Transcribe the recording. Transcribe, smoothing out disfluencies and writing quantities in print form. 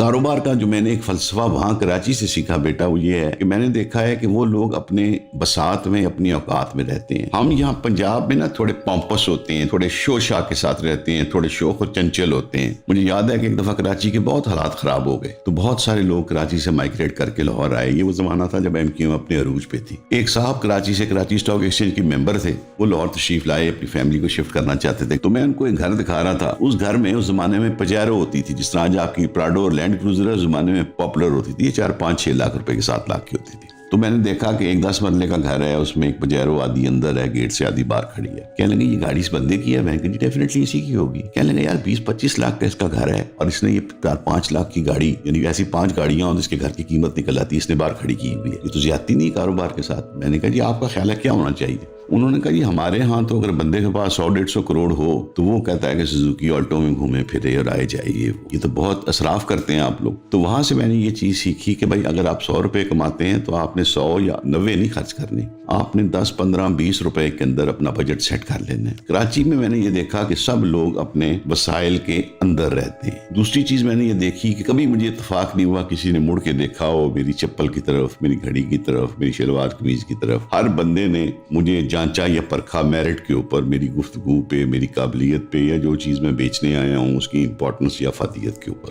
कारोबार का जो मैंने एक फलसफा वहाँ कराची से सीखा बेटा, वो ये है कि मैंने देखा है कि वो लोग अपने बसात में, अपनी औकात में रहते हैं। हम यहाँ पंजाब में ना थोड़े पॉम्पस होते हैं, थोड़े शोशा के साथ रहते हैं, थोड़े शोख और चंचल होते हैं। मुझे याद है कि एक दफ़ा कराची के बहुत हालात ख़राब हो गए, तो बहुत सारे लोग कराची से माइग्रेट करके लाहौर आए। ये वो ज़माना था जब MQM अपने अरूज पे थी। एक साहब कराची से, कराची स्टॉक एक्सचेंज के मेंबर थे, वो लाहौर तशरीफ लाए, अपनी फैमिली को शिफ्ट करना चाहते थे। तो मैं उनको एक घर दिखा रहा था। उस घर में उस जमाने में पजेरो होती थी, जिस तरह आज आपकी प्राडो और लैंड क्रूजर उस जमाने में पॉपुलर होती थी। ये 4-5-6 लाख रुपए के 7 लाख की होती थी। तो मैंने देखा कि एक 10 मरले का घर है, उसमें एक पजेरो आधी अंदर है, गेट से आधी बाहर खड़ी है। कहने लगे ये गाड़ी इस बंदे की है। मैंने कहा जी डेफिनेटली इसी की होगी। कहने लगे यार 20-25 लाख का इसका घर है और इसने ये 4-5 लाख की गाड़ी, यानी ऐसी 5 गाड़ियां और इसके घर की कीमत निकल आती है, इसने बाहर खड़ी की हुई है। ये तो ज्यादती नहीं कारोबार के साथ। मैंने कहा जी आपका ख्याल है क्या होना चाहिए? उन्होंने कहा जी हमारे यहाँ तो अगर बंदे के पास 100-150 करोड़ हो तो वो कहता है कि सुजुकी ऑल्टो में घूमे फिरे और आए जाइए। ये तो बहुत असराफ करते हैं आप लोग। तो वहां से मैंने ये चीज सीखी कि भाई अगर आप 100 रुपए कमाते हैं तो आपने 100 या 90 नहीं खर्च करने, आपने 10, 15, 20 रुपए के अंदर अपना बजट सेट कर लेना है। कराची में मैंने ये देखा कि सब लोग अपने वसाइल के अंदर रहते हैं। दूसरी चीज मैंने ये देखी कि कभी मुझे इत्तेफाक नहीं हुआ किसी ने मुड़ के देखा हो मेरी चप्पल की तरफ, मेरी घड़ी की तरफ, मेरी शलवार कमीज की तरफ। हर बंदे ने मुझे जांचा या परखा मेरिट के ऊपर, मेरी गुफ्तगू पे, मेरी काबिलियत पे, या जो चीज मैं बेचने आया हूँ उसकी इंपॉर्टेंस या फतीयत के ऊपर।